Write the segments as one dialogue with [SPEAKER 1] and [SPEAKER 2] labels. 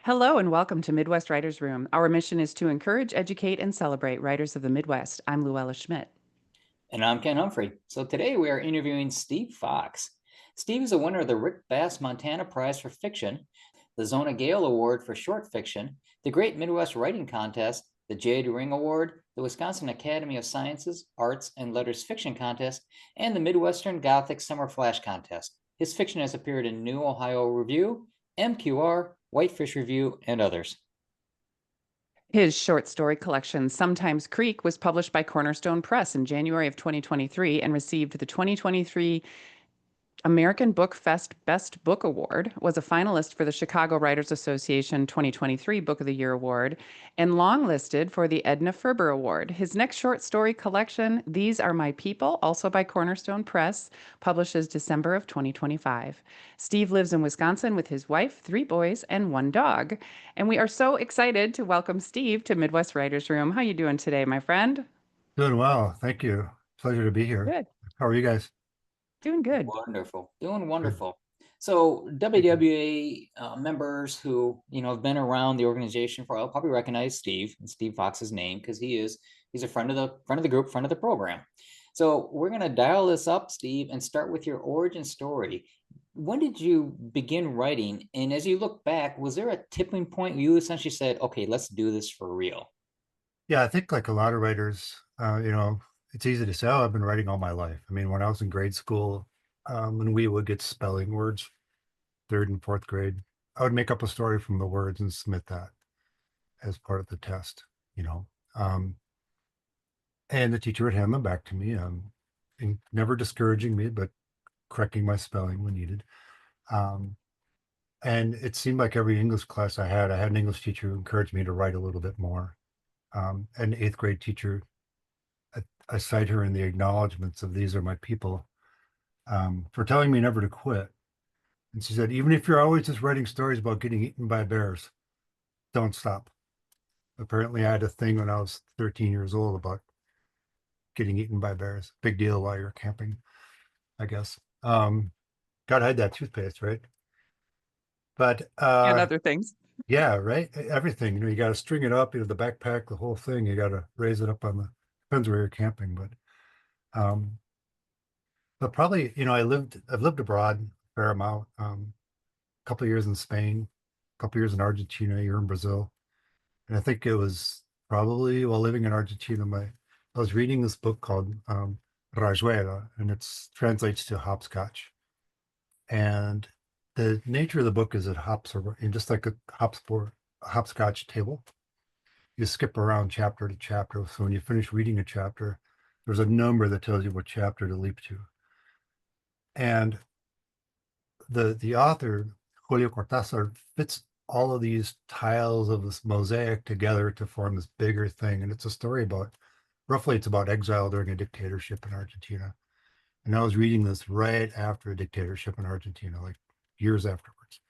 [SPEAKER 1] Hello and welcome to Midwest Writers Room. Our mission is to encourage, educate, and celebrate writers of the Midwest. I'm Luella Schmidt.
[SPEAKER 2] And I'm Ken Humphrey. So today we are interviewing Steve Fox. Steve is a winner of the Rick Bass Montana Prize for Fiction, the Zona Gale Award for Short Fiction, the Great Midwest Writing Contest, the Jade Ring Award, the Wisconsin Academy of Sciences, Arts, and Letters Fiction Contest, and the Midwestern Gothic Summer Flash Contest. His fiction has appeared in New Ohio Review, MQR, Whitefish Review, and others.
[SPEAKER 1] His short story collection, Sometimes Creek, was published by Cornerstone Press in January of 2023 and received the 2023 American Book Fest Best Book Award, was a finalist for the Chicago Writers Association 2023 Book of the Year Award, and longlisted for the Edna Ferber Award. His next short story collection, These Are My People, also by Cornerstone Press, publishes December of 2025. Steve lives in Wisconsin with his wife, 3 boys, and 1 dog. And we are so excited to welcome Steve to Midwest Writers Room. How you doing today, my friend?
[SPEAKER 3] Doing well. Thank you. Pleasure to be here.
[SPEAKER 1] Good.
[SPEAKER 3] How are you guys?
[SPEAKER 1] Doing good.
[SPEAKER 2] Wonderful, doing
[SPEAKER 3] Good.
[SPEAKER 2] wonderful. So WWA members who have been around the organization for a while probably recognize Steve and Steve Fox's name because he's a friend of the group, friend of the program. So we're gonna dial this up, Steve, and start with your origin story. When did you begin writing? And as you look back, was there a tipping point where you essentially said, "Okay, let's do this for real"?
[SPEAKER 3] Yeah, I think like a lot of writers, it's easy to say, oh, I've been writing all my life. I mean, when I was in grade school, when we would get spelling words, third and fourth grade, I would make up a story from the words and submit that as part of the test, you know. Um, and the teacher would hand them back to me, and never discouraging me, but correcting my spelling when needed. Um, and it seemed like every English class I had an English teacher who encouraged me to write a little bit more. An eighth grade teacher, I cite her in the acknowledgments of These Are My People, for telling me never to quit. And she said, even if you're always just writing stories about getting eaten by bears, don't stop. Apparently, I had a thing when I was 13 years old about getting eaten by bears. Big deal while you're camping, I guess. Gotta hide that toothpaste, right? But
[SPEAKER 1] And other things.
[SPEAKER 3] yeah, right. Everything, you got to string it up, the backpack, the whole thing. You got to raise it up on the, depends where you're camping, um, but probably, I've lived abroad a fair amount. A couple of years in Spain, a couple of years in Argentina, a year in Brazil. And I think it was probably while living in Argentina, I was reading this book called Rajuela, and it translates to hopscotch. And the nature of the book is it hops around, and just like a hopscotch table, you skip around chapter to chapter. So when you finish reading a chapter, there's a number that tells you what chapter to leap to. And the author, Julio Cortázar, fits all of these tiles of this mosaic together to form this bigger thing. And it's a story about, roughly, it's about exile during a dictatorship in Argentina. And I was reading this right after a dictatorship in Argentina, like years afterwards.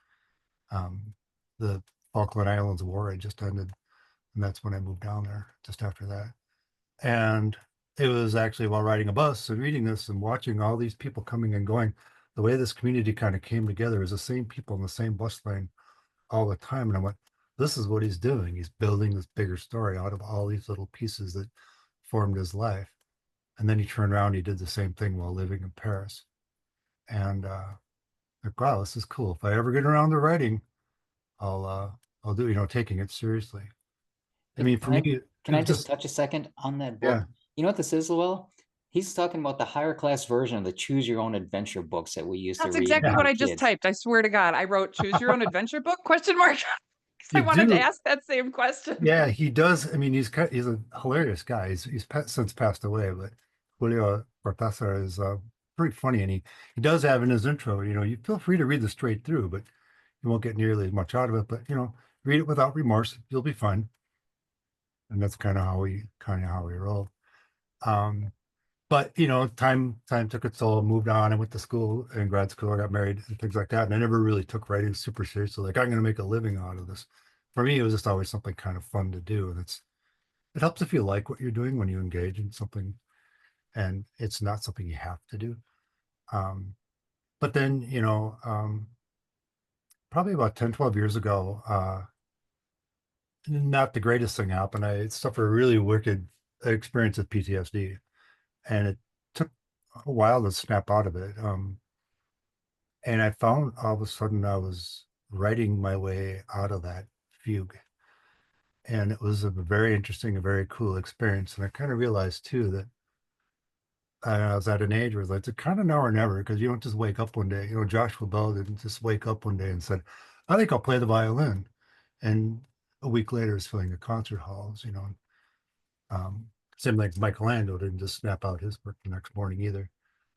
[SPEAKER 3] The Falkland Islands War had just ended, and that's when I moved down there just after that. And it was actually while riding a bus and reading this and watching all these people coming and going, the way this community kind of came together is the same people in the same bus lane all the time. And I went, this is what he's doing. He's building this bigger story out of all these little pieces that formed his life. And then he turned around, he did the same thing while living in Paris. And like, wow, this is cool. If I ever get around to writing, I'll do, taking it seriously. I mean, for
[SPEAKER 2] Can
[SPEAKER 3] me,
[SPEAKER 2] I
[SPEAKER 3] it
[SPEAKER 2] can I
[SPEAKER 3] was
[SPEAKER 2] just
[SPEAKER 3] just,
[SPEAKER 2] touch a second on that
[SPEAKER 3] yeah,
[SPEAKER 2] book? You know what this is, Lowell? He's talking about the higher class version of the choose your own adventure books that we used to
[SPEAKER 1] That's
[SPEAKER 2] read when
[SPEAKER 1] exactly
[SPEAKER 2] we
[SPEAKER 1] what
[SPEAKER 2] were
[SPEAKER 1] I just
[SPEAKER 2] kids.
[SPEAKER 1] typed. I swear to God, I wrote "Choose Your Own Adventure Book?" question mark. 'Cause I
[SPEAKER 3] you
[SPEAKER 1] wanted to
[SPEAKER 3] do.
[SPEAKER 1] ask that same question.
[SPEAKER 3] Yeah, he does. I mean, he's a hilarious guy. Since passed away, but Julio Cortázar is pretty funny, and he does have in his intro. You feel free to read this straight through, but you won't get nearly as much out of it. But read it without remorse. You'll be fine. And that's kind of how we rolled. Um, but time took its toll. Moved on. I went to school and grad school. I got married and things like that. And I never really took writing super seriously. Like, I'm going to make a living out of this. For me, it was just always something kind of fun to do, and it helps if you like what you're doing when you engage in something, and it's not something you have to do. But then, probably about 10, 12 years ago, not the greatest thing happened. I suffered a really wicked experience with PTSD, and it took a while to snap out of it. And I found all of a sudden I was writing my way out of that fugue. And it was a very interesting, a very cool experience. And I kind of realized too that I was at an age where it's kind of now or never, because you don't just wake up one day. You know, Joshua Bell didn't just wake up one day and said, I think I'll play the violin. And a week later is filling the concert halls, you know. Um, Same like Michelangelo didn't just snap out his work the next morning either.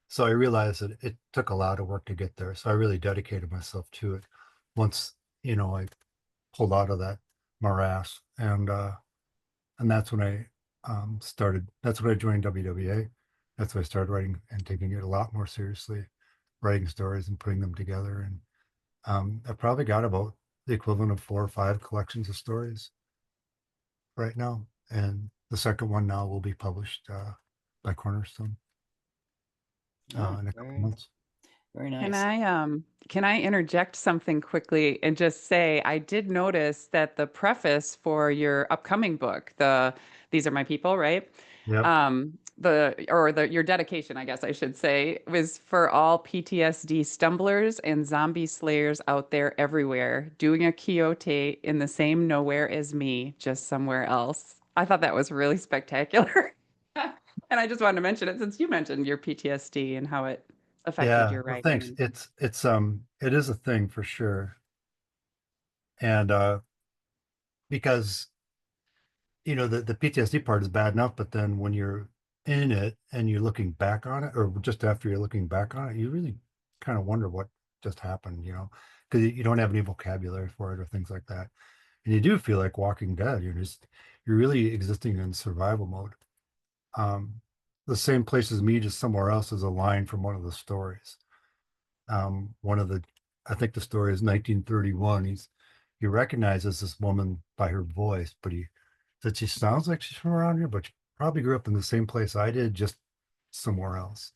[SPEAKER 3] So I realized that it took a lot of work to get there. So I really dedicated myself to it once, you know, I pulled out of that morass. And that's when I started, that's when I joined WWA. That's when I started writing and taking it a lot more seriously, writing stories and putting them together. And I probably got about the equivalent of 4 or 5 collections of stories right now. And the second one now will be published by Cornerstone
[SPEAKER 2] Oh,
[SPEAKER 3] in a couple
[SPEAKER 2] very,
[SPEAKER 3] months.
[SPEAKER 2] very
[SPEAKER 1] Can
[SPEAKER 2] nice.
[SPEAKER 1] I interject something quickly and just say I did notice that the preface for your upcoming book, the These Are My People, right?
[SPEAKER 3] Yep.
[SPEAKER 1] Your dedication, I guess I should say, was for all PTSD stumblers and zombie slayers out there everywhere, doing a Quixote in the same nowhere as me, just somewhere else. I thought that was really spectacular. And I just wanted to mention it since you mentioned your PTSD and how it affected
[SPEAKER 3] Yeah.
[SPEAKER 1] your
[SPEAKER 3] Well,
[SPEAKER 1] writing.
[SPEAKER 3] thanks. It is a thing for sure. And because you know the PTSD part is bad enough, but then when you're in it and you're looking back on it, or just after you're looking back on it, you really kind of wonder what just happened, you know, because you don't have any vocabulary for it or things like that. And you do feel like Walking Dead. You're really existing in survival mode. Um, the same place as me, just somewhere else, is a line from one of the stories. One of the, I think the story is 1931. He recognizes this woman by her voice, but he said she sounds like she's from around here, but she probably grew up in the same place I did, just somewhere else.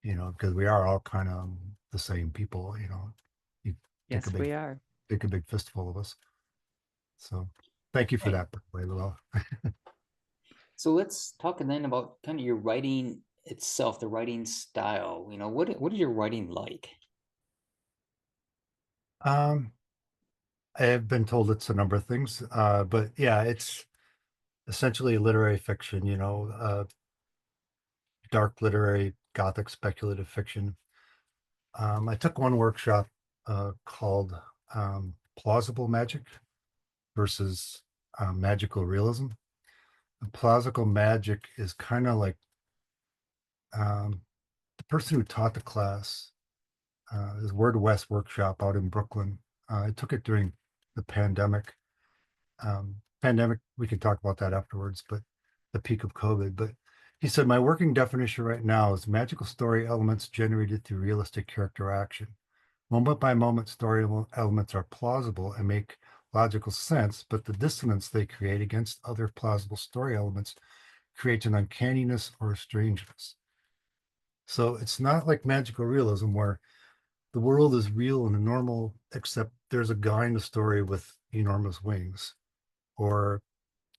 [SPEAKER 3] You know, because we are all kind of the same people. You know, you take
[SPEAKER 1] Yes, we are.
[SPEAKER 3] a big fistful of us. So, thank you for
[SPEAKER 2] Right.
[SPEAKER 3] that, by the way, Lowell.
[SPEAKER 2] So let's talk then about kind of your writing itself, the writing style. You know, what is your writing like?
[SPEAKER 3] Um, I have been told it's a number of things, but yeah, it's essentially literary fiction. You know, dark literary, Gothic speculative fiction. I took one workshop called plausible magic versus magical realism. And plausible magic is kind of like the person who taught the class is Word West workshop out in Brooklyn. I took it during the pandemic. Pandemic, we can talk about that afterwards, but the peak of COVID. But he said, my working definition right now is magical story elements generated through realistic character action. Moment by moment story elements are plausible and make logical sense, but the dissonance they create against other plausible story elements creates an uncanniness or a strangeness. So it's not like magical realism where the world is real and normal, except there's a guy in the story with enormous wings, or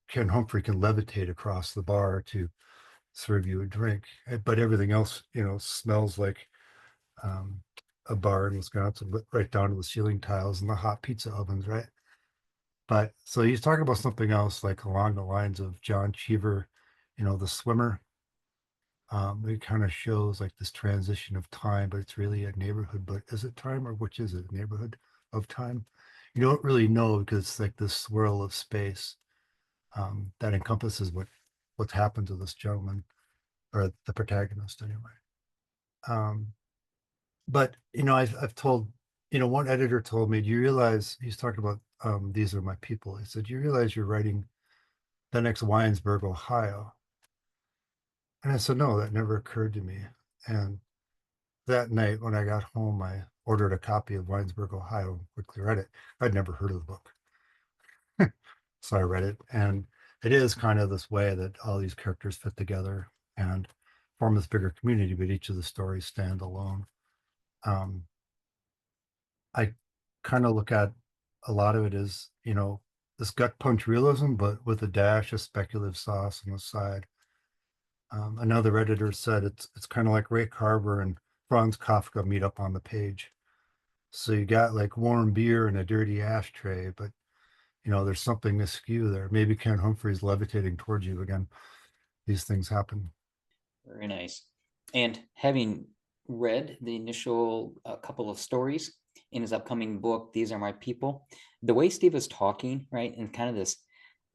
[SPEAKER 3] Ken Humphrey can levitate across the bar to serve you a drink, but everything else, you know, smells like um, a bar in Wisconsin, but right down to the ceiling tiles and the hot pizza ovens, right? But so he's talking about something else, like along the lines of John Cheever, you know, the swimmer. It kind of shows like this transition of time, but it's really a neighborhood. But is it time or which is it? A neighborhood of time? You don't really know because it's like this swirl of space that encompasses what's happened to this gentleman or the protagonist anyway. Um, but you know, I've told, you know, one editor told me, do you realize he's talking about these are my people. He said, do you realize you're writing the next Winesburg, Ohio? And I said, no, that never occurred to me. And that night when I got home, I ordered a copy of Winesburg, Ohio, and quickly read it. I'd never heard of the book. So I read it, and it is kind of this way that all these characters fit together and form this bigger community, but each of the stories stand alone. I kind of look at a lot of it as, you know, this gut punch realism, but with a dash of speculative sauce on the side. Another editor said it's kind of like Ray Carver and Franz Kafka meet up on the page. So you got like warm beer and a dirty ashtray, but there's something askew there. Maybe Ken Humphrey's levitating towards you again. These things happen.
[SPEAKER 2] Very nice. And having read the initial couple of stories in his upcoming book, These Are My People, the way Steve is talking, right, and kind of this,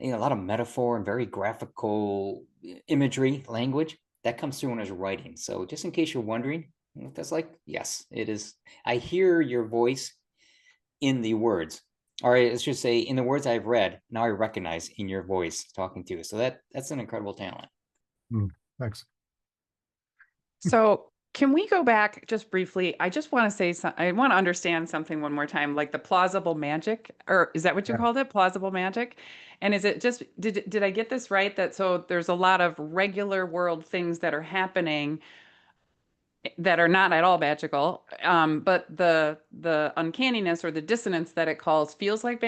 [SPEAKER 2] a lot of metaphor and very graphical imagery, language, that comes through in his writing. So just in case you're wondering what that's like, yes, it is. I hear your voice in the words, or I should say in the words I've read, now I recognize in your voice talking to you. So that's an incredible talent.
[SPEAKER 3] Thanks.
[SPEAKER 1] So can we go back just briefly? I just want to say I want to understand something one more time, like the plausible magic, or is that what you
[SPEAKER 3] Yeah.
[SPEAKER 1] called it? Plausible magic? And is it just, did I get this right? That so there's a lot of regular world things that are happening that are not at all magical, but the uncanniness or the dissonance that it causes feels like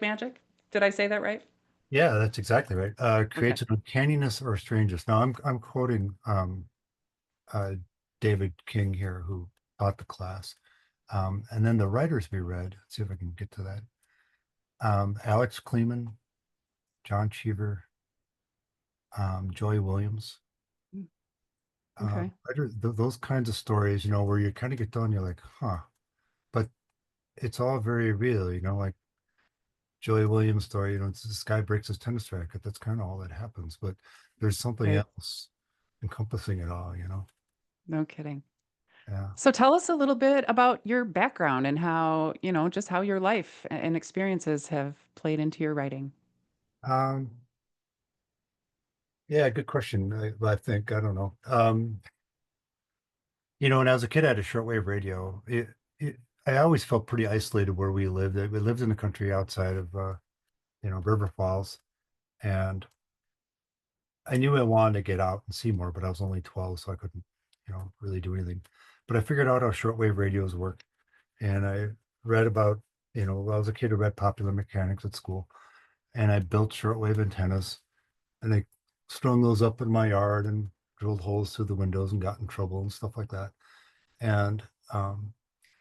[SPEAKER 1] magic. Did I say that right?
[SPEAKER 3] Yeah, that's exactly right.
[SPEAKER 1] Okay.
[SPEAKER 3] Creates an uncanniness or strangeness. Now I'm quoting David King here, who taught the class. And then the writers we read, let's see if I can get to that. Alex Kleeman, John Cheever, Joy Williams.
[SPEAKER 1] Okay.
[SPEAKER 3] Those kinds of stories, where you kind of get done, you're like, huh, but it's all very real, like Joy Williams' story, this guy breaks his tennis racket. That's kind of all that happens, but there's something
[SPEAKER 1] Right.
[SPEAKER 3] else encompassing it all,
[SPEAKER 1] No kidding.
[SPEAKER 3] Yeah.
[SPEAKER 1] So tell us a little bit about your background and how, just how your life and experiences have played into your writing.
[SPEAKER 3] Um, yeah, good question. I think, I don't know. When I was a kid, I had a shortwave radio. I always felt pretty isolated where we lived. We lived in the country outside of, River Falls, and I knew I wanted to get out and see more, but I was only 12, so I couldn't, really do anything. But I figured out how shortwave radios work, and I read about, I was a kid who read Popular Mechanics at school, and I built shortwave antennas, and I strung those up in my yard and drilled holes through the windows and got in trouble and stuff like that. And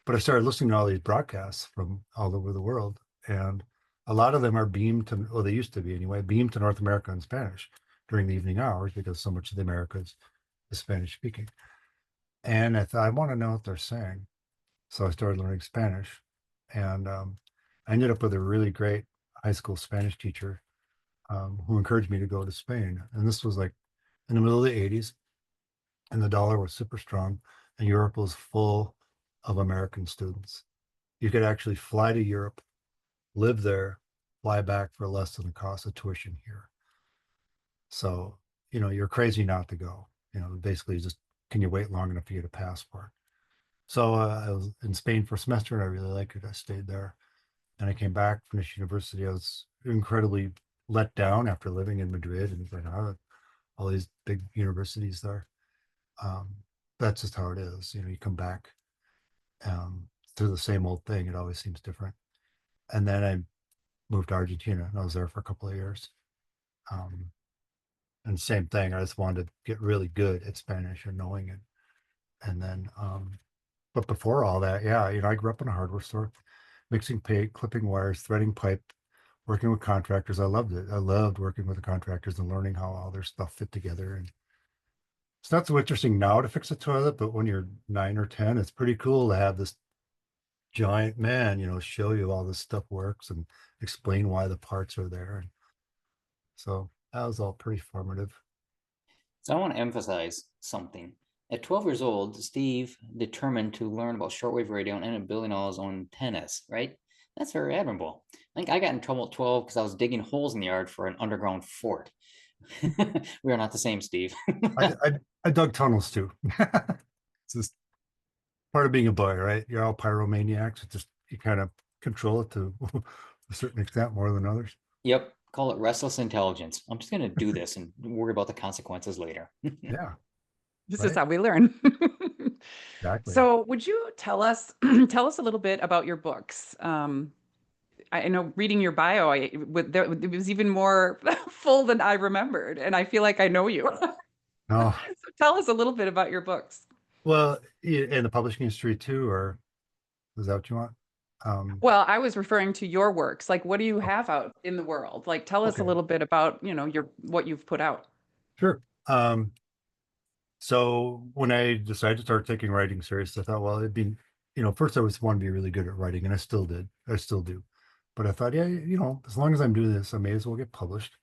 [SPEAKER 3] but I started listening to all these broadcasts from all over the world, and a lot of them are beamed to, well, they used to be anyway, beamed to North America in Spanish during the evening hours because so much of the Americas is Spanish speaking. And I thought, I want to know what they're saying. So I started learning Spanish, and I ended up with a really great high school Spanish teacher who encouraged me to go to Spain. And this was like in the middle of the 80s, and the dollar was super strong, and Europe was full of American students. You could actually fly to Europe, live there, fly back for less than the cost of tuition here. So, you're crazy not to go. Basically just, can you wait long enough to get a passport? So I was in Spain for a semester, and I really liked it. I stayed there, and I came back, finished university. I was incredibly let down after living in Madrid and all these big universities there. Um, that's just how it is. You come back through the same old thing. It always seems different. And then I moved to Argentina, and I was there for a couple of years. And same thing. I just wanted to get really good at Spanish and knowing it. And then, but before all that, yeah, I grew up in a hardware store, mixing paint, clipping wires, threading pipe, working with contractors. I loved it. I loved working with the contractors and learning how all their stuff fit together. And it's not so interesting now to fix a toilet, but when you're 9 or 10, it's pretty cool to have this giant man, show you all this stuff works and explain why the parts are there. And so that was all pretty formative.
[SPEAKER 2] So I want to emphasize something. At 12 years old, Steve determined to learn about shortwave radio and ended up building all his own antennas, right? That's very admirable. I think I got in trouble at 12 because I was digging holes in the yard for an underground fort. We are not the same, Steve.
[SPEAKER 3] I dug tunnels too. It's just part of being a boy, right? You're all pyromaniacs. It's just, you kind of control it to a certain extent more than others.
[SPEAKER 2] Yep. Call it restless intelligence. I'm just going to do this and worry about the consequences later.
[SPEAKER 3] Yeah,
[SPEAKER 1] This
[SPEAKER 3] right.
[SPEAKER 1] is how we learn.
[SPEAKER 3] Exactly.
[SPEAKER 1] So would you tell us a little bit about your books? I know reading your bio, it was even more full than I remembered, and I feel like I know you.
[SPEAKER 3] No,
[SPEAKER 1] So tell us a little bit about your books.
[SPEAKER 3] well, in the publishing industry too, or is that what you want?
[SPEAKER 1] Well, I was referring to your works. Like, what do you have out in the world? Like, tell us a
[SPEAKER 3] Okay,
[SPEAKER 1] little bit about, your what you've put out.
[SPEAKER 3] sure. So when I decided to start taking writing serious, I thought, well, it'd be, first I was want to be really good at writing, and I still did. I still do. But I thought, yeah, as long as I'm doing this, I may as well get published.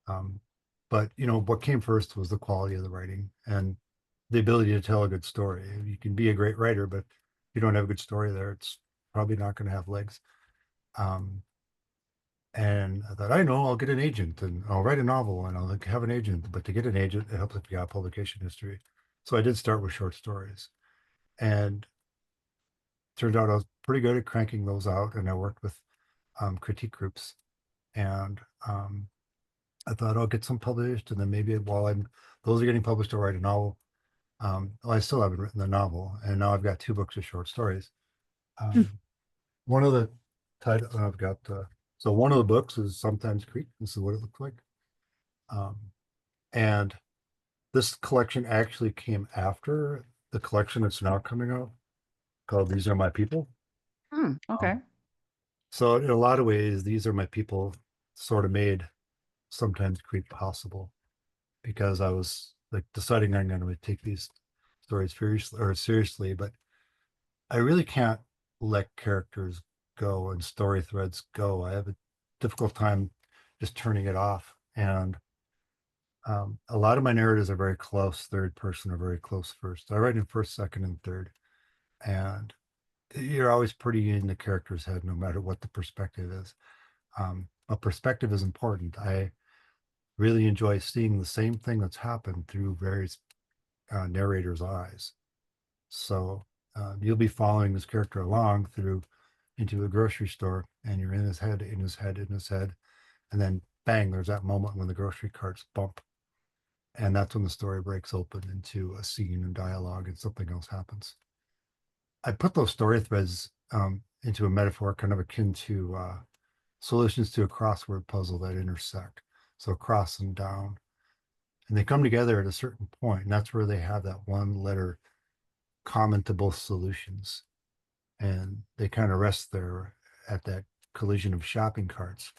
[SPEAKER 3] Um, but what came first was the quality of the writing and the ability to tell a good story. You can be a great writer, but if you don't have a good story there, it's probably not going to have legs. Um, and I thought, I know, I'll get an agent and I'll write a novel and I'll have an agent. But to get an agent, it helps if you got publication history. So I did start with short stories, and turned out I was pretty good at cranking those out. And I worked with critique groups, and I thought I'll get some published, and then maybe while those are getting published, I'll write a novel. Well, I still haven't written the novel, and now I've got 2 books of short stories. One of the title I've got, so one of the books is Sometimes Creek. This is what it looks like. And this collection actually came after the collection that's now coming out called These Are My People.
[SPEAKER 1] Okay.
[SPEAKER 3] So in a lot of ways, These Are My People sort of made Sometimes Creek possible, because I was like deciding I'm going to take these stories seriously, but I really can't let characters go and story threads go. I have a difficult time just turning it off. And a lot of my narratives are very close third person or very close first. I write in first, second, and third. And you're always pretty in the character's head, no matter what the perspective is. But perspective is important. I really enjoy seeing the same thing that's happened through various narrators' eyes. So you'll be following this character along into a grocery store, and you're in his head, in his head, in his head, and then bang, there's that moment when the grocery carts bump, and that's when the story breaks open into a scene and dialogue, and something else happens. I put those story threads into a metaphor kind of akin to solutions to a crossword puzzle that intersect. So cross and down, and they come together at a certain point, and that's where they have that one letter common to both solutions, and they kind of rest there at that collision of shopping carts,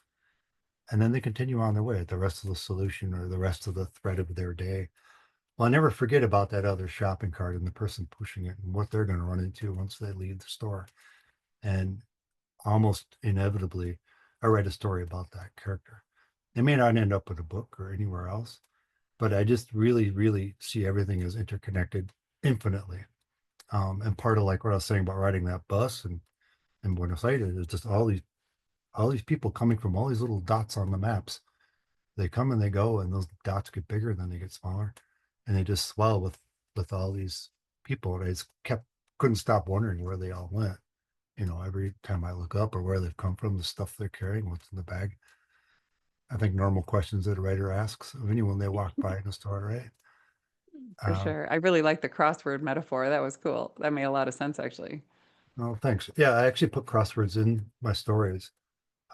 [SPEAKER 3] and then they continue on their way at the rest of the solution or the rest of the thread of their day. Well, I never forget about that other shopping cart and the person pushing it and what they're going to run into once they leave the store. And almost inevitably, I write a story about that character. It may not end up in a book or anywhere else, but I just really, really see everything as interconnected infinitely. And part of like what I was saying about riding that bus and Buenos Aires is just all these people coming from all these little dots on the maps. They come and they go, and those dots get bigger, then they get smaller, and they just swell with all these people. And I just couldn't stop wondering where they all went. Every time I look up, or where they've come from, the stuff they're carrying, what's in the bag. I think normal questions that a writer asks of anyone they walk by in a store, right?
[SPEAKER 1] For
[SPEAKER 3] Um,
[SPEAKER 1] sure. I really like the crossword metaphor. That was cool. That made a lot of sense, actually.
[SPEAKER 3] oh, thanks. Yeah, I actually put crosswords in my stories.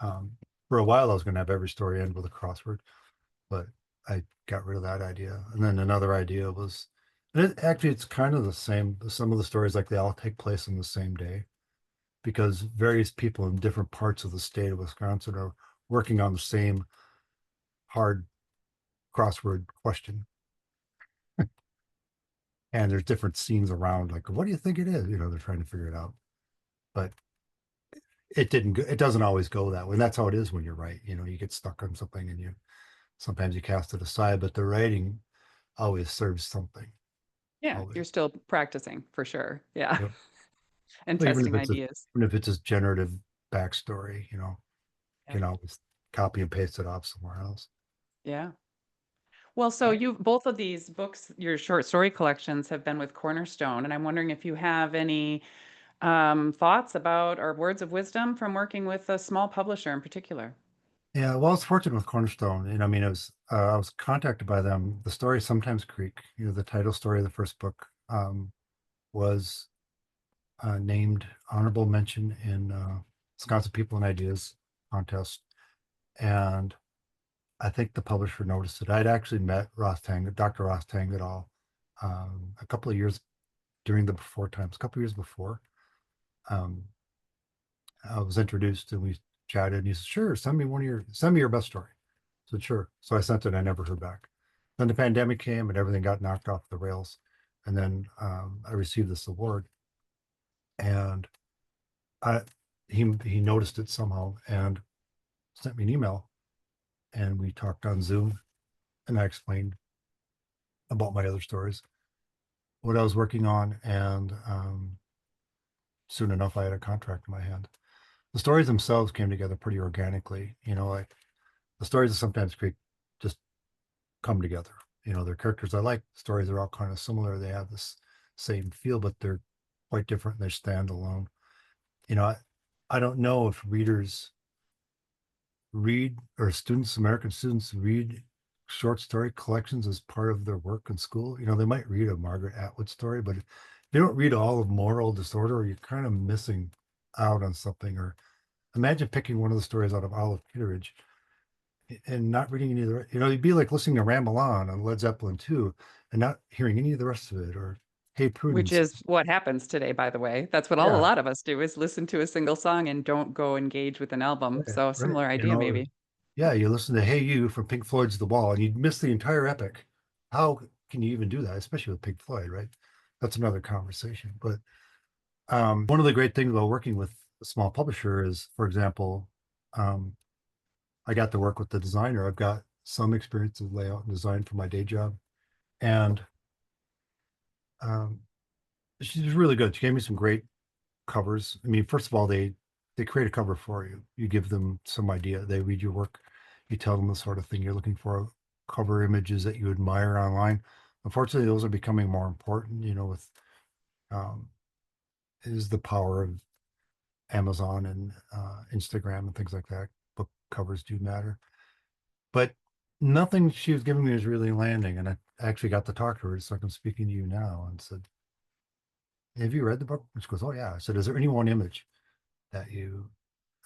[SPEAKER 3] Um, for a while, I was going to have every story end with a crossword, but I got rid of that idea. And then another idea was, and it's kind of the same. Some of the stories, like, they all take place on the same day, because various people in different parts of the state of Wisconsin are working on the same hard crossword question. And there's different scenes around, like, what do you think it is? They're trying to figure it out. But it doesn't always go that way. And that's how it is when you're right. You get stuck on something, and sometimes you cast it aside, but the writing always serves something.
[SPEAKER 1] Yeah,
[SPEAKER 3] Always.
[SPEAKER 1] you're still practicing for sure. Yeah.
[SPEAKER 3] Yep.
[SPEAKER 1] And
[SPEAKER 3] Well,
[SPEAKER 1] testing ideas.
[SPEAKER 3] even if it's a generative backstory, you
[SPEAKER 1] Yeah.
[SPEAKER 3] can always copy and paste it off somewhere else.
[SPEAKER 1] Yeah. Well, so both of these books, your short story collections, have been with Cornerstone, and I'm wondering if you have any thoughts about or words of wisdom from working with a small publisher in particular.
[SPEAKER 3] Yeah, well, I was fortunate with Cornerstone, and I mean, I was contacted by them. The story Sometimes Creek, the title story of the first book, was named honorable mention in Wisconsin People and Ideas contest. And I think the publisher noticed it. I'd actually met Dr. Ross Tangadal, a couple of years during the before times, a couple of years before. I was introduced and we chatted, and he said, sure, send me your best story. I said, sure. So I sent it. I never heard back. Then the pandemic came and everything got knocked off the rails. And then I received this award, and he noticed it somehow and sent me an email, and we talked on Zoom, and I explained about my other stories, what I was working on, and soon enough I had a contract in my hand. The stories themselves came together pretty organically. Like the stories of Sometimes Creek just come together. They're characters I like. Stories are all kind of similar. They have this same feel, but they're quite different. They stand alone. I don't know if readers read, or American students read short story collections as part of their work in school. They might read a Margaret Atwood story, but if they don't read all of Moral Disorder, you're kind of missing out on something. Or imagine picking one of the stories out of Olive Kitteridge and not reading any of the, it'd be like listening to Ramble On Led Zeppelin 2 and not hearing any of the rest of it, or Hey Prudence.
[SPEAKER 1] Which is what happens today, by the way. That's what a
[SPEAKER 3] Yeah.
[SPEAKER 1] lot of us do, is listen to a single song and don't go engage with an album.
[SPEAKER 3] Right,
[SPEAKER 1] So
[SPEAKER 3] right.
[SPEAKER 1] similar idea, maybe.
[SPEAKER 3] Yeah, you listen to Hey You from Pink Floyd's The Wall and you'd miss the entire epic. How can you even do that, especially with Pink Floyd, right? That's another conversation. But one of the great things about working with a small publisher is, for example, I got to work with the designer. I've got some experience in layout and design for my day job. And she's really good. She gave me some great covers. I mean, first of all, they create a cover for you. You give them some idea. They read your work. You tell them the sort of thing you're looking for, cover images that you admire online. Unfortunately, those are becoming more important, with is the power of Amazon and Instagram and things like that. Book covers do matter. But nothing she was giving me was really landing. And I actually got to talk to her, so I'm speaking to you now, and said, have you read the book? And she goes, oh yeah. I said, is there any one image that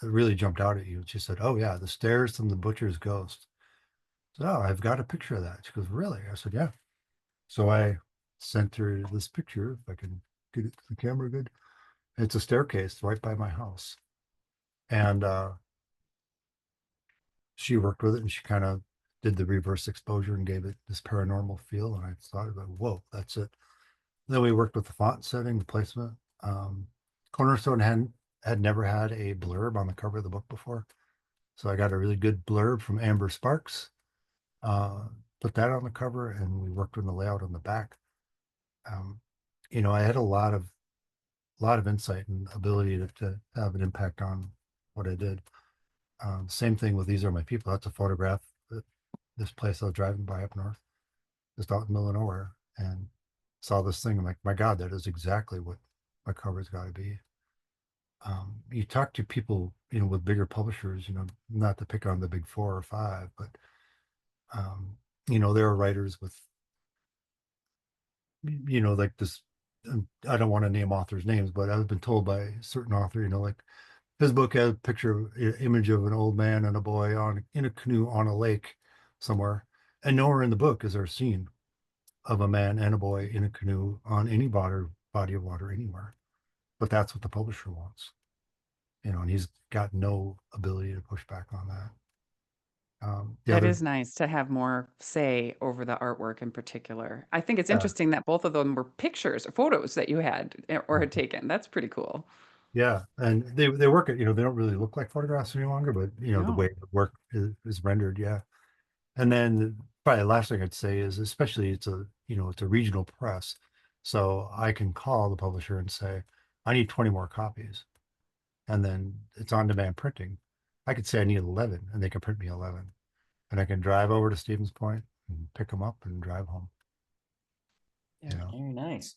[SPEAKER 3] really jumped out at you? And she said, oh yeah, the stairs from the butcher's ghost. I said, oh, I've got a picture of that. She goes, really? I said, yeah. So I sent her this picture, if I can get it to the camera good. It's a staircase right by my house. And she worked with it, and she kind of did the reverse exposure and gave it this paranormal feel. And I thought about, whoa, that's it. Then we worked with the font setting, the placement. Cornerstone had never had a blurb on the cover of the book before. So I got a really good blurb from Amber Sparks, put that on the cover, and we worked on the layout on the back. I had a lot of insight and ability to have an impact on what I did. Same thing with These Are My People. That's a photograph of this place I was driving by up north, just out in the middle of nowhere, and saw this thing. I'm like, my God, that is exactly what my cover's got to be. You talk to people, with bigger publishers, not to pick on the big 4 or 5, but there are writers with, like this. I don't want to name authors' names, but I've been told by a certain author, like his book has a picture, image of an old man and a boy in a canoe on a lake somewhere, and nowhere in the book is there a scene of a man and a boy in a canoe on any body of water anywhere. But that's what the publisher wants, and he's got no ability to push back on that.
[SPEAKER 1] That is nice to have more say over the artwork in particular. I think it's interesting that both of them were pictures or photos that you had or had taken. That's pretty cool.
[SPEAKER 3] Yeah, and they work at, they don't really look like photographs any longer, but the way the work is rendered, yeah. And then probably the last thing I'd say is, especially it's a regional press, so I can call the publisher and say, I need 20 more copies, and then it's on demand printing. I could say I need 11, and they can print me 11, and I can drive over to Stevens Point and pick them up and drive home.
[SPEAKER 2] Yeah, very nice.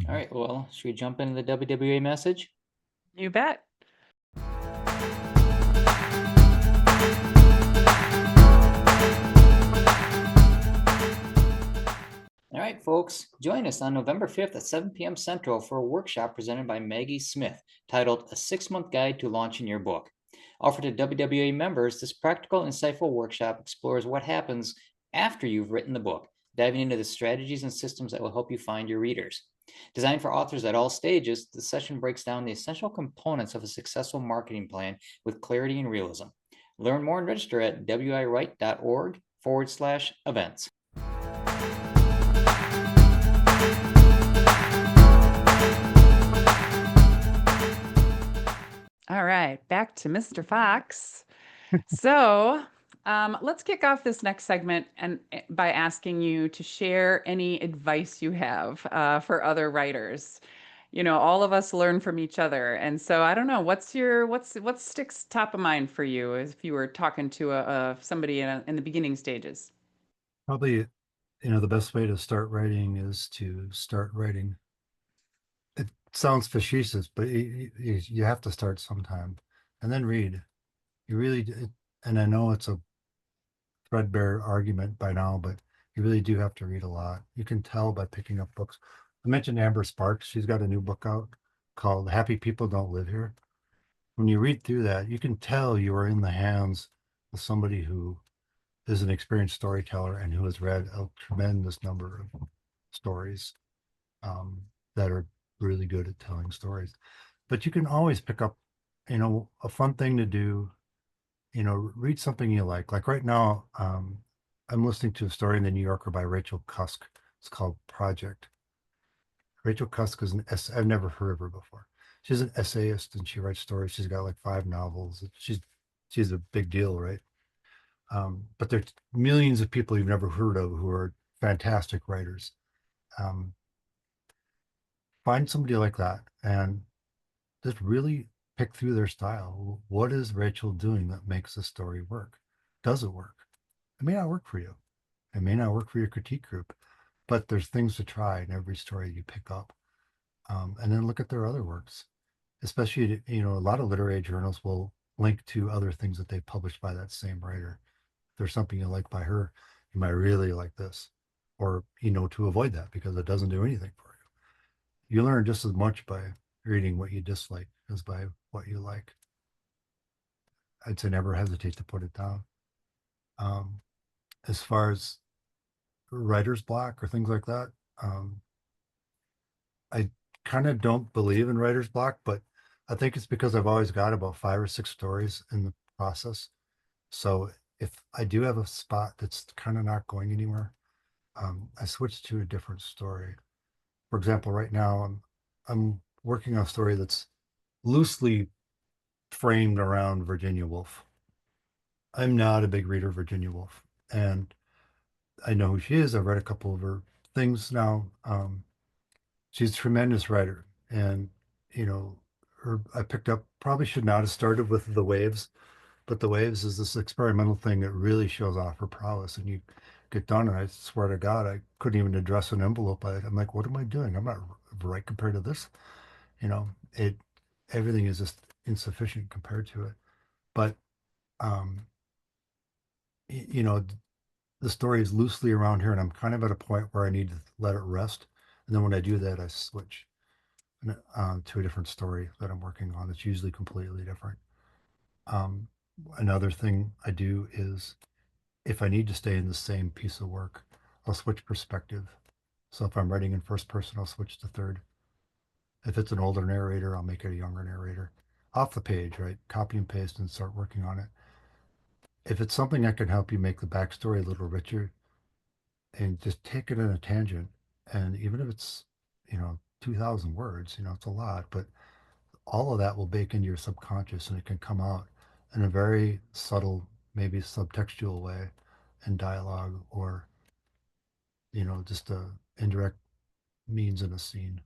[SPEAKER 2] All right, well, should we jump into the WWA message?
[SPEAKER 1] You bet.
[SPEAKER 2] All right, folks. Join us on November 5th at 7 p.m. Central for a workshop presented by Maggie Smith titled A 6-Month Guide to Launching Your Book. Offered to WWA members, this practical, insightful workshop explores what happens after you've written the book, diving into the strategies and systems that will help you find your readers. Designed for authors at all stages, the session breaks down the essential components of a successful marketing plan with clarity and realism. Learn more and register at wiwrite.org/events.
[SPEAKER 1] All right, back to Mr. Fox. So let's kick off this next segment by asking you to share any advice you have for other writers. You know, all of us learn from each other, and so I don't know, what sticks top of mind for you if you were talking to somebody in the beginning stages?
[SPEAKER 3] Probably, the best way to start writing is to start writing. It sounds facetious, but you have to start sometime, and then read. You really, and I know it's a threadbare argument by now, but you really do have to read a lot. You can tell by picking up books. I mentioned Amber Sparks. She's got a new book out called Happy People Don't Live Here. When you read through that, you can tell you are in the hands of somebody who is an experienced storyteller and who has read a tremendous number of stories that are really good at telling stories. But you can always pick up, a fun thing to do, read something you like. Like right now, I'm listening to a story in the New Yorker by Rachel Cusk. It's called Project. Rachel Cusk is I've never heard of her before. She's an essayist and she writes stories. She's got like 5 novels. She's a big deal, right? But there's millions of people you've never heard of who are fantastic writers. Find somebody like that and just really pick through their style. What is Rachel doing that makes the story work? Does it work? It may not work for you. It may not work for your critique group, but there's things to try in every story you pick up. And then look at their other works. Especially, a lot of literary journals will link to other things that they published by that same writer. If there's something you like by her, you might really like this. Or, to avoid that because it doesn't do anything for you. You learn just as much by reading what you dislike as by what you like. I'd say never hesitate to put it down. As far as writer's block or things like that, I kind of don't believe in writer's block, but I think it's because I've always got about 5 or 6 stories in the process. So if I do have a spot that's kind of not going anywhere, I switch to a different story. For example, right now I'm working on a story that's loosely framed around Virginia Woolf. I'm not a big reader of Virginia Woolf, and I know who she is. I've read a couple of her things now. She's a tremendous writer, and I picked up, probably should not have started with The Waves, but The Waves is this experimental thing that really shows off her prowess. And you get done, and I swear to God, I couldn't even address an envelope by it. I'm like, what am I doing? I'm not right compared to this. Everything is just insufficient compared to it. But um, the story is loosely around here, and I'm kind of at a point where I need to let it rest. And then when I do that, I switch to a different story that I'm working on. It's usually completely different. Another thing I do is if I need to stay in the same piece of work, I'll switch perspective. So if I'm writing in first person, I'll switch to third. If it's an older narrator, I'll make it a younger narrator. Off the page, right? Copy and paste and start working on it. If it's something that can help you make the backstory a little richer, and just take it in a tangent, and even if it's 2,000 words, it's a lot, but all of that will bake into your subconscious and it can come out in a very subtle, maybe subtextual way in dialogue, or just a indirect means in a scene.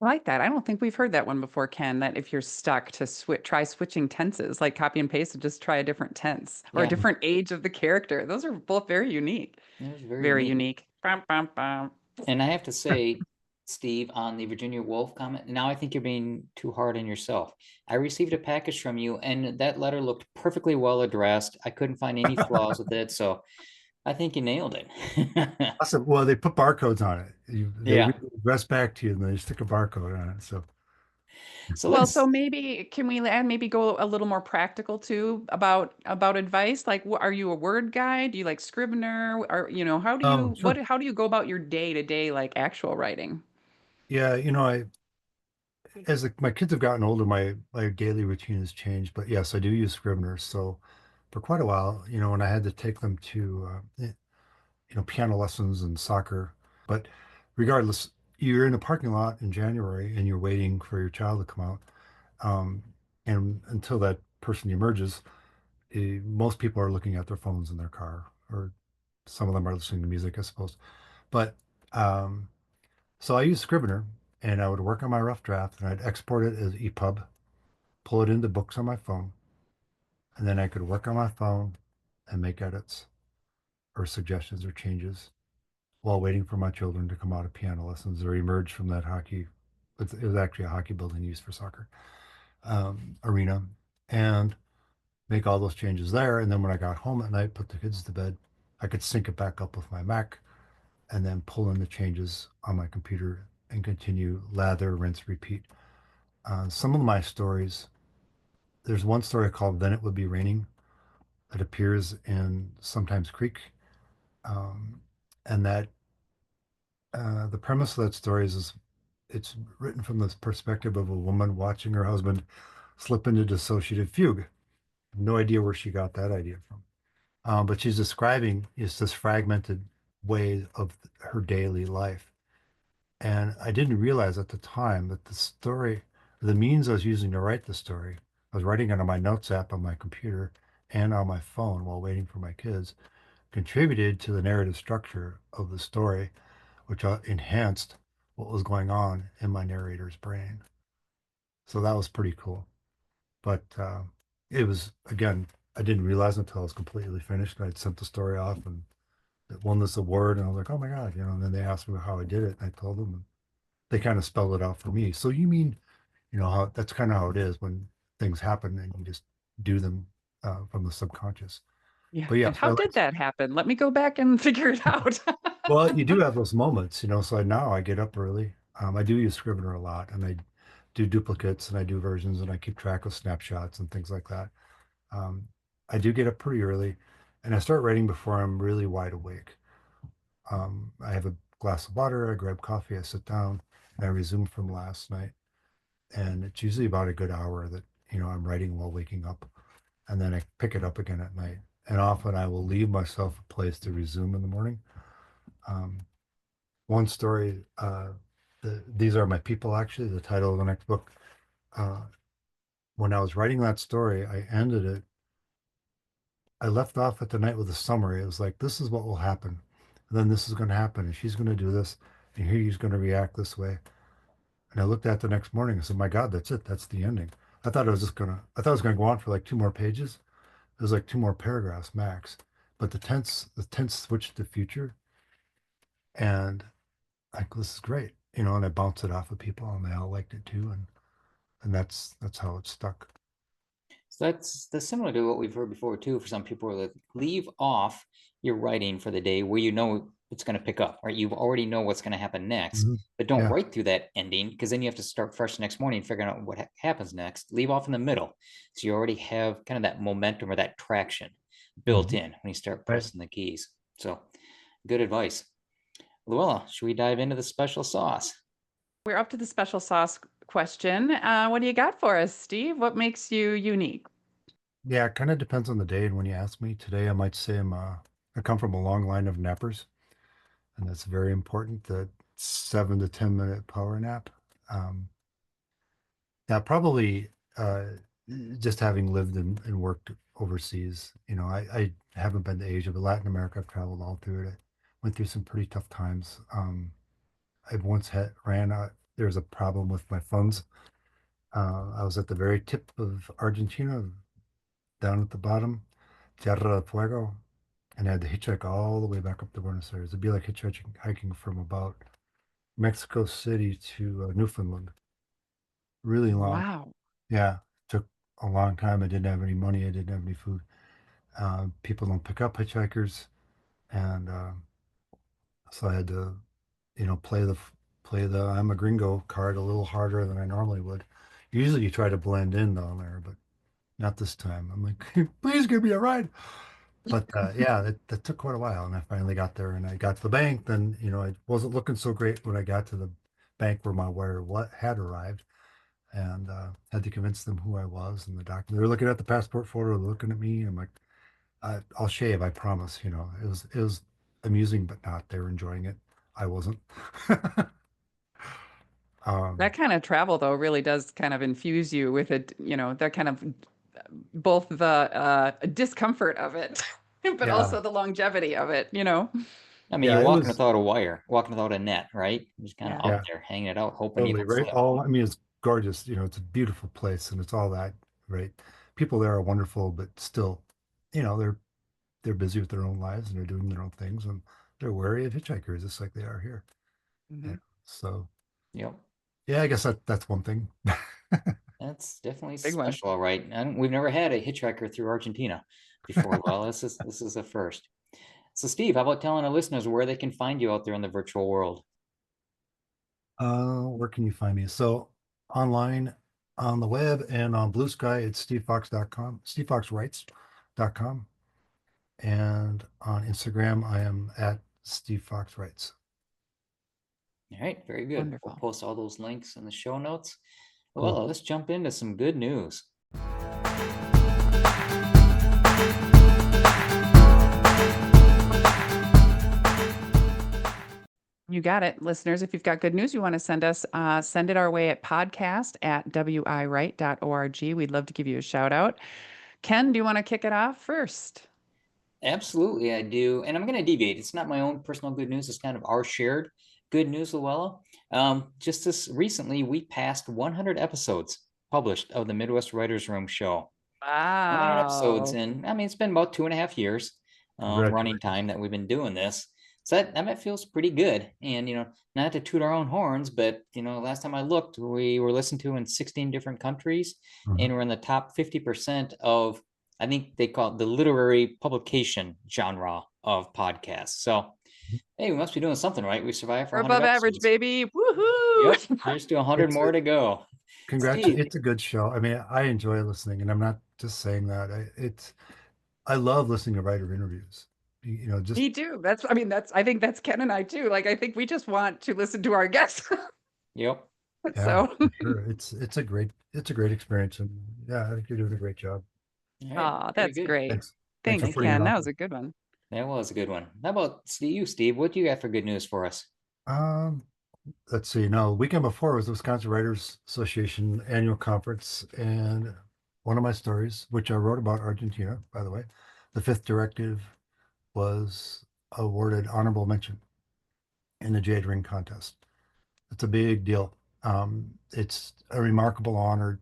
[SPEAKER 1] I like that. I don't think we've heard that one before, Ken, that if you're stuck to try switching tenses, like copy and paste and just try a different tense or a
[SPEAKER 2] Yeah.
[SPEAKER 1] different age of the character. Those are both very unique.
[SPEAKER 2] It was very
[SPEAKER 1] Very
[SPEAKER 2] unique.
[SPEAKER 1] unique. Bum, bum, bum.
[SPEAKER 2] And I have to say, Steve, on the Virginia Woolf comment, now I think you're being too hard on yourself. I received a package from you, and that letter looked perfectly well addressed. I couldn't find any flaws with it. So I think you nailed it.
[SPEAKER 3] Awesome. Well, they put barcodes on it. They
[SPEAKER 2] Yeah.
[SPEAKER 3] read the address back to you and they stick a barcode on it. So,
[SPEAKER 2] So
[SPEAKER 1] Well,
[SPEAKER 2] let's
[SPEAKER 1] so maybe can we add maybe go a little more practical too about advice? Like, are you a word guy? Do you like Scrivener? Or how do you
[SPEAKER 3] sure.
[SPEAKER 1] how do you go about your day to day like actual writing?
[SPEAKER 3] Yeah, as my kids have gotten older, my daily routine has changed. But yes, I do use Scrivener. So for quite a while, when I had to take them to piano lessons and soccer. But regardless, you're in a parking lot in January and you're waiting for your child to come out. Um, and until that person emerges, most people are looking at their phones in their car, or some of them are listening to music, I suppose. But um, so I use Scrivener, and I would work on my rough draft, and I'd export it as EPUB, pull it into books on my phone, and then I could work on my phone and make edits or suggestions or changes while waiting for my children to come out of piano lessons or emerge from that hockey. It was actually a hockey building used for soccer arena, and make all those changes there. And then when I got home at night, put the kids to bed, I could sync it back up with my Mac and then pull in the changes on my computer and continue lather, rinse, repeat. Some of my stories, there's one story called Then It Would Be Raining that appears in Sometimes Creek. Um, and that the premise of that story is it's written from the perspective of a woman watching her husband slip into dissociative fugue. No idea where she got that idea from. But she's describing is this fragmented way of her daily life. And I didn't realize at the time that the story, the means I was using to write the story, I was writing it on my notes app on my computer and on my phone while waiting for my kids, contributed to the narrative structure of the story, which enhanced what was going on in my narrator's brain. So that was pretty cool. But it was, again, I didn't realize until I was completely finished. I'd sent the story off and it won this award. And I was like, oh my God, and then they asked me how I did it. And I told them, and they kind of spelled it out for me. So you mean, how that's kind of how it is when things happen and you just do them from the subconscious.
[SPEAKER 1] Yeah.
[SPEAKER 3] But yeah,
[SPEAKER 1] And
[SPEAKER 3] so
[SPEAKER 1] how
[SPEAKER 3] I
[SPEAKER 1] did
[SPEAKER 3] like,
[SPEAKER 1] that happen? Let me go back and figure it out.
[SPEAKER 3] well, you do have those moments, so now I get up early. I do use Scrivener a lot and I do duplicates and I do versions and I keep track of snapshots and things like that. Um, I do get up pretty early and I start writing before I'm really wide awake. I have a glass of water, I grab coffee, I sit down, and I resume from last night. And it's usually about a good hour that, I'm writing while waking up. And then I pick it up again at night. And often I will leave myself a place to resume in the morning. Um, One story, these are my people, actually, the title of the next book. Uh, when I was writing that story, I ended it I left off at the night with a summary. It was like, this is what will happen. And then this is going to happen. And she's going to do this. And he's going to react this way. And I looked at it the next morning and said, my God, that's it. That's the ending. I thought it was going to go on for like two more pages. It was like two more paragraphs max. But the tense switched to future. And this is great. And I bounced it off of people and they all liked it too. And that's how it stuck.
[SPEAKER 2] So that's similar to what we've heard before too. For some people, that leave off your writing for the day where you know it's going to pick up, right? You already know what's going to happen next,
[SPEAKER 3] Mhm.
[SPEAKER 2] but don't
[SPEAKER 3] Yeah.
[SPEAKER 2] write through that ending because then you have to start fresh the next morning figuring out what happens next. Leave off in the middle, so you already have kind of that momentum or that traction built
[SPEAKER 3] Mhm.
[SPEAKER 2] in when you start
[SPEAKER 3] Right.
[SPEAKER 2] pressing the keys. So, good advice, Luella. Should we dive into the special sauce?
[SPEAKER 1] We're up to the special sauce question. What do you got for us, Steve? What makes you unique?
[SPEAKER 3] Yeah, it kind of depends on the day. And when you ask me today, I might say I come from a long line of nappers, and that's very important. That 7 to 10 minute power nap. Um, yeah, probably just having lived and worked overseas. I haven't been to Asia, but Latin America, I've traveled all through it. I went through some pretty tough times. I once ran out. There was a problem with my funds. I was at the very tip of Argentina, down at the bottom, Tierra del Fuego, and I had to hitchhike all the way back up to Buenos Aires. It'd be like hitchhiking hiking from about Mexico City to Newfoundland. Really long.
[SPEAKER 1] Wow.
[SPEAKER 3] Yeah, took a long time. I didn't have any money. I didn't have any food. People don't pick up hitchhikers, And so I had to, play the I'm a gringo card a little harder than I normally would. Usually you try to blend in down there, but not this time. I'm like, please give me a ride. But yeah, that took quite a while, and I finally got there, and I got to the bank. Then I wasn't looking so great when I got to the bank where my wire what had arrived, and had to convince them who I was. And the doctor, they were looking at the passport photo, looking at me. I'm like, I'll shave, I promise. It was amusing, but not. They were enjoying it. I wasn't.
[SPEAKER 1] That kind of travel, though, really does kind of infuse you with it, that kind of both the discomfort of it, but
[SPEAKER 3] Yeah,
[SPEAKER 1] also the longevity of it,
[SPEAKER 2] I mean,
[SPEAKER 3] yeah,
[SPEAKER 2] you're
[SPEAKER 3] it
[SPEAKER 2] walking
[SPEAKER 3] was,
[SPEAKER 2] without a wire, walking without a net, right? You're just kind of
[SPEAKER 1] Yeah.
[SPEAKER 2] out
[SPEAKER 3] yeah,
[SPEAKER 2] there hanging it out, hoping you
[SPEAKER 3] totally
[SPEAKER 2] don't
[SPEAKER 3] right.
[SPEAKER 2] slip.
[SPEAKER 3] I mean, it's gorgeous. It's a beautiful place, and it's all that, right? People there are wonderful, but still, they're busy with their own lives and they're doing their own things, and they're wary of hitchhikers just like they are here.
[SPEAKER 1] Mhm.
[SPEAKER 3] Yeah. So
[SPEAKER 2] Yep.
[SPEAKER 3] yeah, I guess that's one thing.
[SPEAKER 2] That's definitely
[SPEAKER 1] Big one.
[SPEAKER 2] special, all right. And we've never had a hitchhiker through Argentina before. Well, this is a first. So, Steve, how about telling our listeners where they can find you out there in the virtual world?
[SPEAKER 3] Where can you find me? So online, on the web, and on Blue Sky, it's stevefox.com, stevefoxwrites.com. And on Instagram, I am at Steve Fox Writes.
[SPEAKER 2] All right, very good. We'll
[SPEAKER 1] Wonderful.
[SPEAKER 2] post all those links in the show notes.
[SPEAKER 3] Cool.
[SPEAKER 2] Well, let's jump into some good news.
[SPEAKER 1] You got it. Listeners, if you've got good news you want to send us, send it our way at podcast@wiwrite.org. We'd love to give you a shout out. Ken, do you want to kick it off first?
[SPEAKER 2] Absolutely, I do. And I'm going to deviate. It's not my own personal good news. It's kind of our shared good news, Luella. Just this recently, we passed 100 episodes published of the Midwest Writers Room show. 100 episodes,
[SPEAKER 1] Wow.
[SPEAKER 2] and I mean, it's been about 2.5 years running
[SPEAKER 3] Congratulations.
[SPEAKER 2] time that we've been doing this. So that feels pretty good. And, not to toot our own horns, but, last time I looked, we were listened to in 16 different countries,
[SPEAKER 3] Mhm.
[SPEAKER 2] and we're in the top 50% of, I think they call it the literary publication genre of podcasts. So, hey, we must be doing something right. We survived for
[SPEAKER 1] We're
[SPEAKER 2] 100
[SPEAKER 1] above average,
[SPEAKER 2] episodes.
[SPEAKER 1] baby.
[SPEAKER 2] Yep,
[SPEAKER 1] Woohoo!
[SPEAKER 2] there's still 100
[SPEAKER 3] It's
[SPEAKER 2] more to go. Steve,
[SPEAKER 3] It's a good show. I mean, I enjoy listening, and I'm not just saying that. I love listening to writer interviews. Just
[SPEAKER 1] Me too. I think that's Ken and I too. Like, I think we just want to listen to our guests.
[SPEAKER 2] yep.
[SPEAKER 3] yeah,
[SPEAKER 1] So,
[SPEAKER 3] for sure. It's a great experience, and yeah, I think you're doing a great job.
[SPEAKER 2] All right, very
[SPEAKER 1] that's
[SPEAKER 2] good.
[SPEAKER 1] great.
[SPEAKER 3] Thanks for
[SPEAKER 1] Thanks,
[SPEAKER 2] Thank
[SPEAKER 3] putting
[SPEAKER 2] you.
[SPEAKER 3] it
[SPEAKER 1] Ken.
[SPEAKER 3] out
[SPEAKER 1] That was
[SPEAKER 3] there.
[SPEAKER 1] a good one.
[SPEAKER 2] That was a good one. How about you, Steve? What do you got for good news for us?
[SPEAKER 3] Um, let's see. No, weekend before was the Wisconsin Writers Association annual conference, and one of my stories, which I wrote about Argentina, by the way, the fifth directive was awarded honorable mention in the Jade Ring contest. It's a big deal. It's a remarkable honor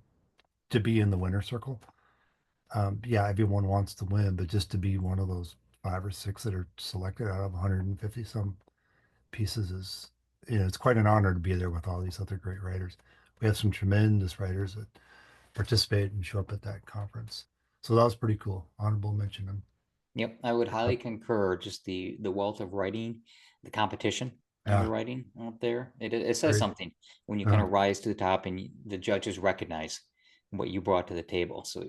[SPEAKER 3] to be in the winner circle. Yeah, everyone wants to win, but just to be one of those 5 or 6 that are selected out of 150 some pieces is, it's quite an honor to be there with all these other great writers. We have some tremendous writers that participate and show up at that conference. So that was pretty cool. Honorable mention.
[SPEAKER 2] Yep, I would highly concur. Just the wealth of writing, the competition in the
[SPEAKER 3] Yeah,
[SPEAKER 2] writing out there. It says
[SPEAKER 3] great.
[SPEAKER 2] something when you kind
[SPEAKER 3] Yeah.
[SPEAKER 2] of rise to the top and the judges recognize what you brought to the table. So,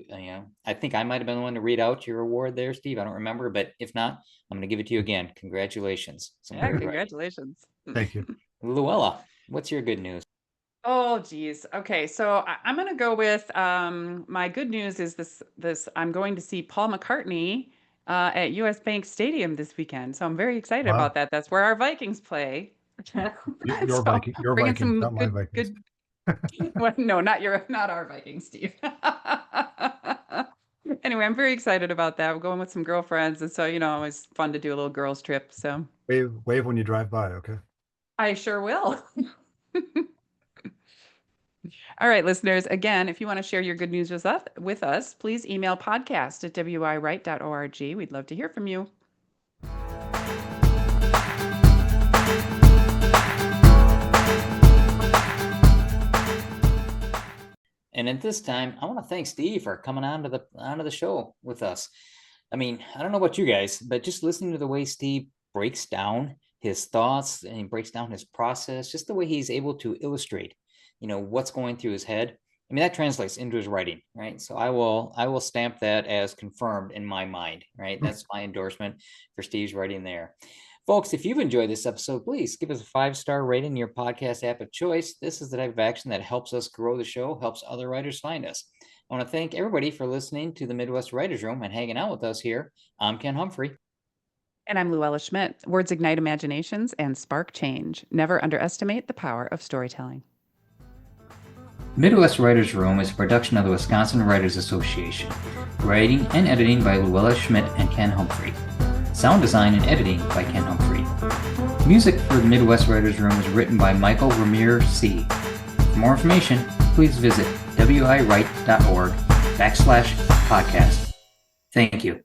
[SPEAKER 2] I think I might have been the one to read out your award there, Steve. I don't remember, but if not, I'm going to give it to you again. Congratulations. Some
[SPEAKER 1] Yeah,
[SPEAKER 2] great writing.
[SPEAKER 1] congratulations.
[SPEAKER 3] Thank you.
[SPEAKER 2] Luella, what's your good news?
[SPEAKER 1] Oh, geez. Okay, so I'm gonna go with my good news is this I'm going to see Paul McCartney at US Bank Stadium this weekend. So I'm very excited about
[SPEAKER 3] Wow.
[SPEAKER 1] that. That's where our Vikings play.
[SPEAKER 3] Your
[SPEAKER 1] So
[SPEAKER 3] Your
[SPEAKER 1] bringing
[SPEAKER 3] Vikings,
[SPEAKER 1] some
[SPEAKER 3] not my Vikings.
[SPEAKER 1] good. Well, no, not our Vikings, Steve. Anyway, I'm very excited about that. We're going with some girlfriends, and so it's fun to do a little girls trip. So
[SPEAKER 3] Wave when you drive by, okay?
[SPEAKER 1] I sure will. All right, listeners, again, if you want to share your good news with us, please email podcast@wiwrite.org. We'd love to hear from you.
[SPEAKER 2] And at this time, I want to thank Steve for coming onto the show with us. I mean, I don't know about you guys, but just listening to the way Steve breaks down his thoughts and he breaks down his process, just the way he's able to illustrate, what's going through his head. I mean, that translates into his writing, right? So I will stamp that as confirmed in my mind, right? That's my endorsement for Steve's writing there. Folks, if you've enjoyed this episode, please give us a 5-star rating in your podcast app of choice. This is the type of action that helps us grow the show, helps other writers find us. I want to thank everybody for listening to the Midwest Writers Room and hanging out with us here. I'm Ken Humphrey.
[SPEAKER 1] And I'm Luella Schmidt. Words ignite imaginations and spark change. Never underestimate the power of storytelling.
[SPEAKER 2] Midwest Writers Room is a production of the Wisconsin Writers Association. Writing and editing by Luella Schmidt and Ken Humphrey. Sound design and editing by Ken Humphrey. Music for the Midwest Writers Room was written by Michael Ramirez C. For more information, please visit wiwrite.org/podcast. Thank you.